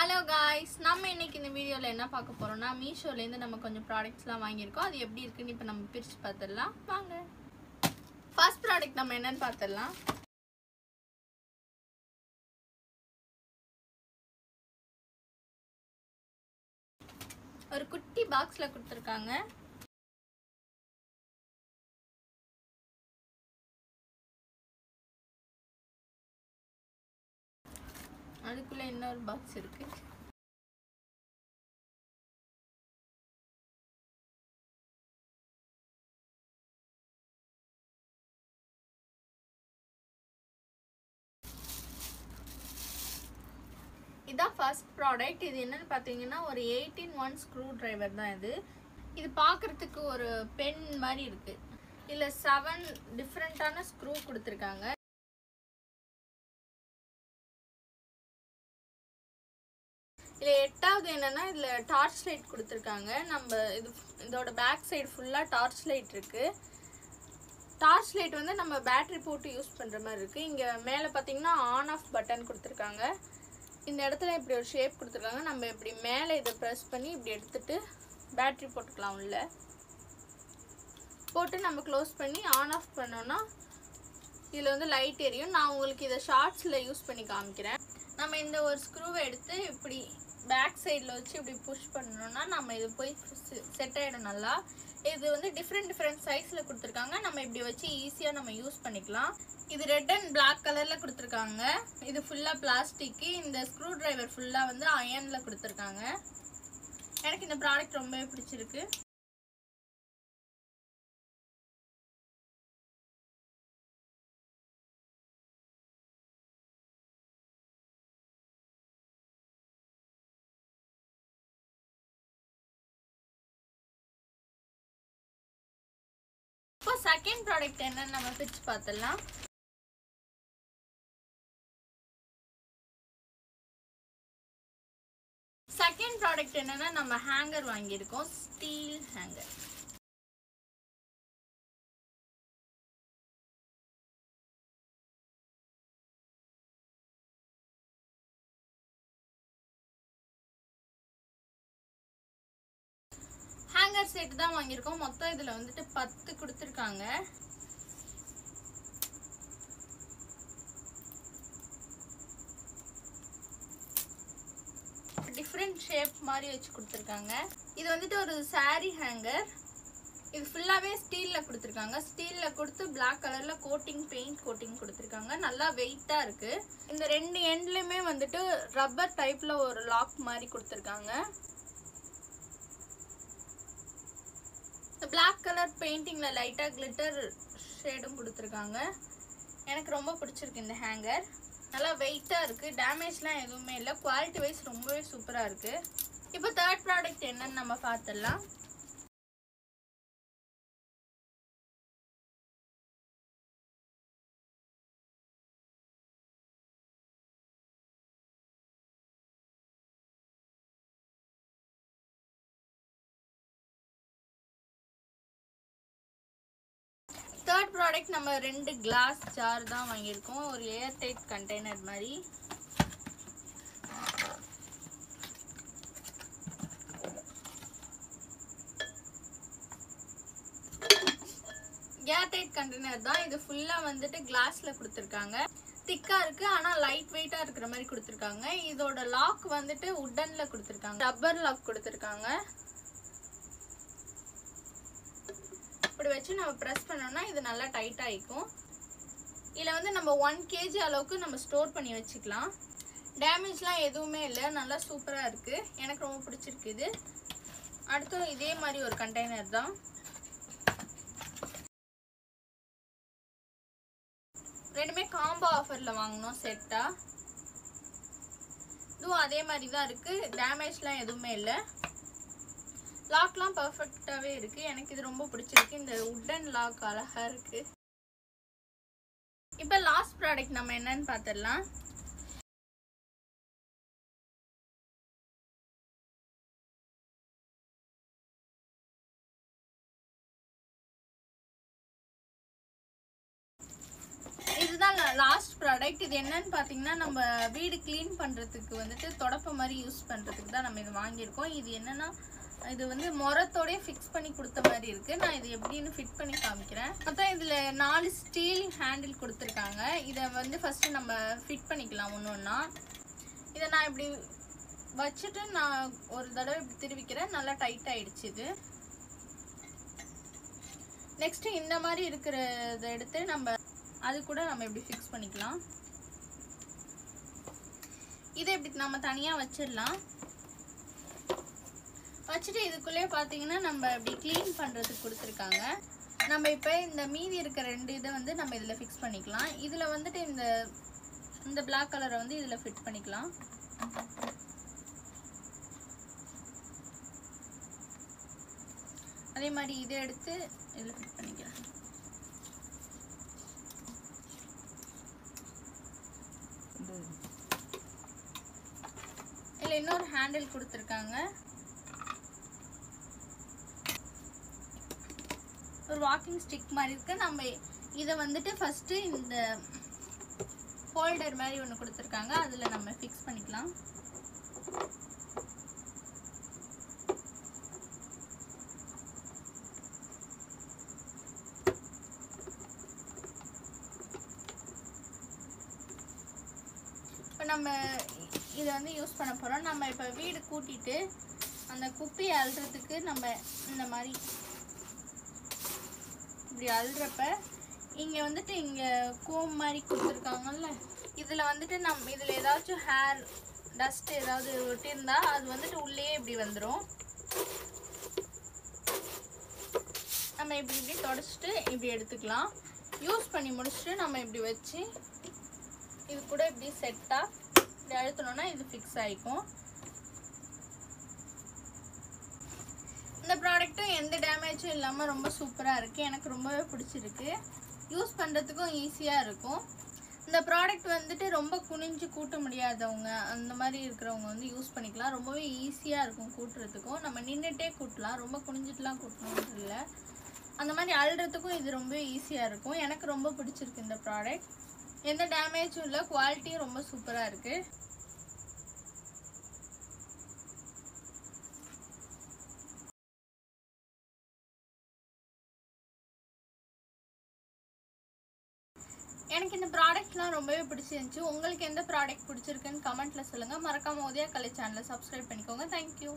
Hello guys, நம்ம இன்னைக்கு இந்த வீடியோல என்ன பார்க்க போறோம்னா மீஷோல இருந்து நம்ம கொஞ்சம் ப்ராடக்ட்ஸ்லாம் வாங்கி இருக்கோம். அது எப்படி இருக்குன்னு இப்போ நம்ம பிரிச்சு பார்த்தறலாம். வாங்க. ஃபர்ஸ்ட் ப்ராடக்ட் நம்ம என்னன்னு பார்த்தறலாம். ஒரு குட்டி பாக்ஸ்ல கொடுத்திருக்காங்க. அதுக்குள்ள இன்னொரு பாக்ஸ் இருக்கு. இதான் ஃபர்ஸ்ட் ப்ராடக்ட். இது என்னன்னு பார்த்தீங்கன்னா ஒரு 18-1 ஸ்க்ரூ டிரைவர் தான் இது. இது பார்க்கறதுக்கு ஒரு பென் மாதிரி இருக்கு. இல்ல 7 டிஃபரெண்டான ஸ்க்ரூ கொடுத்திருக்காங்க. இதுல எட்டாவது என்னன்னா இதுல டார்ச் லைட் கொடுத்திருக்காங்க. நம்ம இதோட பேக் சைடு ஃபுல்லா டார்ச் லைட் இருக்கு. டார்ச் லைட் வந்து நம்ம பேட்டரி போட்டு யூஸ் பண்ற மாதிரி இருக்கு. இங்க மேல பாத்தீங்கன்னா ஆன் ஆஃப் பட்டன் கொடுத்திருக்காங்க. இந்த இடத்துல இப்படி ஒரு ஷேப் கொடுத்திருக்காங்க. நம்ம இப்படி மேலே இதை ப்ரெஸ் பண்ணி இப்படி எடுத்துட்டு பேட்டரி போட்டுக்கலாம். உள்ள போட்டு நம்ம க்ளோஸ் பண்ணி ஆன் ஆஃப் பண்ணோம்னா இதுல வந்து லைட் எரியும். நான் உங்களுக்கு இதை ஷார்ட்ஸ்ல யூஸ் பண்ணி காமிக்கிறேன். நம்ம இந்த ஒரு ஸ்க்ரூவை எடுத்து இப்படி பேக் சைடில் வச்சு இப்படி புஷ் பண்ணோம்னா நம்ம இது போய் செட் ஆகிடும் நல்லா. இது வந்து டிஃப்ரெண்ட் சைஸில் கொடுத்துருக்காங்க. நம்ம இப்படி வச்சு ஈஸியாக நம்ம யூஸ் பண்ணிக்கலாம். இது ரெட் அண்ட் பிளாக் கலரில் கொடுத்துருக்காங்க. இது ஃபுல்லாக பிளாஸ்டிக்கு. இந்த ஸ்க்ரூ டிரைவர் ஃபுல்லாக வந்து அயனில் கொடுத்துருக்காங்க. எனக்கு இந்த ப்ராடக்ட் ரொம்பவே பிடிச்சிருக்கு. இப்போ செகண்ட் ப்ராடக்ட் என்னன்னு நம்ம பிரிச்சு பார்த்தலாம். செகண்ட் ப்ராடக்ட் என்னன்னா நம்ம ஹேங்கர் வாங்கியிருக்கோம். Steel hanger. ஹேங்கர் செட் தான் வாங்கியிருக்கோம். மொத்தம் இதுல வந்துட்டு 10 கொடுத்துருக்காங்க. டிஃப்ரெண்ட் ஷேப் மாதிரி வச்சு கொடுத்துருக்காங்க. இது வந்துட்டு ஒரு சாரி ஹேங்கர். இது ஃபுல்லாவே ஸ்டீல்ல கொடுத்துருக்காங்க. ஸ்டீல்ல கொடுத்து பிளாக் கலர்ல பெயிண்ட் கோட்டிங் கொடுத்துருக்காங்க. நல்லா வெயிட்டா இருக்கு. இந்த ரெண்டு எண்ட்லயுமே வந்துட்டு ரப்பர் டைப்ல ஒரு லாக் மாதிரி கொடுத்துருக்காங்க. பிளாக் கலர் பெயிண்டிங்ல லைட்டா கிளிட்டர் ஷேடும் கொடுத்துருக்காங்க. எனக்கு ரொம்ப பிடிச்சிருக்கு இந்த ஹேங்கர். நல்லா வெயிட்டா இருக்கு. டேமேஜ்லாம் எதுவுமே இல்லை. குவாலிட்டி வைஸ் ரொம்பவே சூப்பரா இருக்கு. இப்போ தேர்ட் ப்ராடக்ட் என்னன்னு நம்ம பார்த்துடலாம். தேர்ட் ப்ராடக்ட் நம்ம 2 கிளாஸ் ஜார் தான் வாங்கியிருக்கோம். ஒரு ஏர் டைட் கண்டெய்னர் மாதிரி. ஏர் டைட் கண்டெய்னர் தான். இது ஃபுல்லா வந்துட்டு கிளாஸ்ல கொடுத்துருக்காங்க. திக்கா இருக்கு. ஆனா லைட் வெயிட்டா இருக்கிற மாதிரி கொடுத்துருக்காங்க. இதோட லாக் வந்துட்டு உட்டன்ல கொடுத்துருக்காங்க. ரப்பர் லாக் கொடுத்துருக்காங்க. இப்படி வச்சு நம்ம ப்ரெஸ் பண்ணோம்னா இது நல்லா டைட் ஆயிக்கும். இதுல வந்து நம்ம 1 kg அளவுக்கு நம்ம ஸ்டோர் பண்ணி வச்சுக்கலாம். டேமேஜ்லாம் எதுவுமே இல்லை. நல்லா சூப்பரா இருக்கு. எனக்கு ரொம்ப பிடிச்சிருக்கு இது. அடுத்து இதே மாதிரி ஒரு கண்டெய்னர் தான். ரெண்டுமே காம்போ ஆஃபர்ல வாங்கணும் செட்டா. இதுவும் அதே மாதிரி தான் இருக்கு. டேமேஜ்லாம் எதுவுமே இல்லை. லாக்லாம் பர்ஃபெக்டாவே இருக்கு. எனக்கு இது ரொம்ப பிடிச்சிருக்கு. இந்த உட்டன் லாக் அழகா இருக்கு. இப்போ லாஸ்ட் ப்ராடக்ட் நம்ம என்னன்னு பார்த்துடலாம். இதுதான் இதுதான் லாஸ்ட் ப்ராடக்ட். இது என்னன்னு பார்த்தீங்கன்னா நம்ம வீடு க்ளீன் பண்ணுறதுக்கு வந்துட்டு தொடப்ப மாதிரி யூஸ் பண்ணுறதுக்கு தான் நம்ம இது வாங்கியிருக்கோம். இது என்னன்னா இது வந்து மொரத்தோடய ஃபிக்ஸ் பண்ணி கொடுத்த மாதிரி இருக்குது. நான் இது எப்படின்னு ஃபிட் பண்ணி காமிக்கிறேன். மொத்தம் இதில் 4 ஸ்டீல் ஹேண்டில் கொடுத்துருக்காங்க. இதை வந்து ஃபஸ்ட்டு நம்ம ஃபிட் பண்ணிக்கலாம் ஒன்று ஒன்றா. இதை நான் இப்படி வச்சுட்டு நான் ஒரு தடவை இப்படி திருவிக்கிறேன். நல்லா டைட் ஆயிடுச்சு இது. நெக்ஸ்ட்டு இந்த மாதிரி இருக்கிறத எடுத்து நம்ம அது கூட நம்ம இப்படி ஃபிக்ஸ் பண்ணிக்கலாம். இதை இப்படி நம்ம தனியாக வச்சிடலாம். வச்சுட்டு இதுக்குள்ளே பார்த்தீங்கன்னா நம்ம இப்படி க்ளீன் பண்ணுறதுக்கு கொடுத்துருக்காங்க. நம்ம இப்போ இந்த மீதி இருக்கிற 2 இதை வந்து நம்ம இதில் ஃபிக்ஸ் பண்ணிக்கலாம். இதில் வந்துட்டு இந்த பிளாக் கலரை வந்து இதில் ஃபிட் பண்ணிக்கலாம். அதே மாதிரி இதை எடுத்து இதில் ஃபிட் பண்ணிக்கலாம். இதில் இன்னொரு ஹேண்டில் கொடுத்துருக்காங்க. ஒரு வாக்கிங் ஸ்டிக் மாதிரி இருக்கு. நம்ம இதை வந்துட்டு ஃபர்ஸ்ட் இந்த ஹோல்டர் மாதிரி ஒன்று கொடுத்துருக்காங்க. அதில் நம்ம ஃபிக்ஸ் பண்ணிக்கலாம். இப்போ நம்ம இதை வந்து யூஸ் பண்ண போகிறோம். நம்ம இப்போ வீடு கூட்டிட்டு அந்த குப்பியை அள்ளுறதுக்கு நம்ம இந்த மாதிரி இப்படி அள்ளுறப்ப இங்கே வந்துட்டு இங்கே கோம் மாதிரி கொடுத்துருக்காங்கல்ல, இதில் வந்துட்டு நம்ம இதில் ஏதாச்சும் ஹேர் டஸ்ட் ஏதாவது ஒட்டியிருந்தா அது வந்துட்டு உள்ளே இப்படி வந்துடும். நம்ம இப்படி இப்படி தொடச்சிட்டு இப்படி எடுத்துக்கலாம். யூஸ் பண்ணி முடிச்சுட்டு நம்ம இப்படி வச்சு இது கூட இப்படி செட்டாக இப்படி அழுத்தணும்னா இது ஃபிக்ஸ் ஆகிக்கும். இந்த ப்ராடக்ட்டும் எந்த டேமேஜும் இல்லாமல் ரொம்ப சூப்பராக இருக்குது. எனக்கு ரொம்பவே பிடிச்சிருக்கு. யூஸ் பண்ணுறதுக்கும் ஈஸியாக இருக்கும். இந்த ப்ராடக்ட் வந்துட்டு ரொம்ப குனிஞ்சு கூட்ட முடியாதவங்க அந்த மாதிரி இருக்கிறவங்க வந்து யூஸ் பண்ணிக்கலாம். ரொம்பவே ஈஸியாக இருக்கும் கூட்டுறதுக்கும். நம்ம நின்றுட்டே கூட்டலாம், ரொம்ப குனிஞ்சிட்டுலாம் கூட்டணும் இல்லை. அந்த மாதிரி அழுறதுக்கும் இது ரொம்ப ஈஸியாக இருக்கும். எனக்கு ரொம்ப பிடிச்சிருக்கு இந்த ப்ராடக்ட். எந்த டேமேஜும் இல்லை, குவாலிட்டியும் ரொம்ப சூப்பராக இருக்குது. எனக்கு இந்த ப்ராடக்ட்லாம் ரொம்பவே பிடிச்சிருந்துச்சு. உங்களுக்கு எந்த ப்ராடக்ட் பிடிச்சிருக்குன்னு கமெண்ட்டில் சொல்லுங்கள். மறக்காமல் உதயா கலை சேனலை சப்ஸ்கிரைப் பண்ணிக்கோங்க. தேங்க்யூ.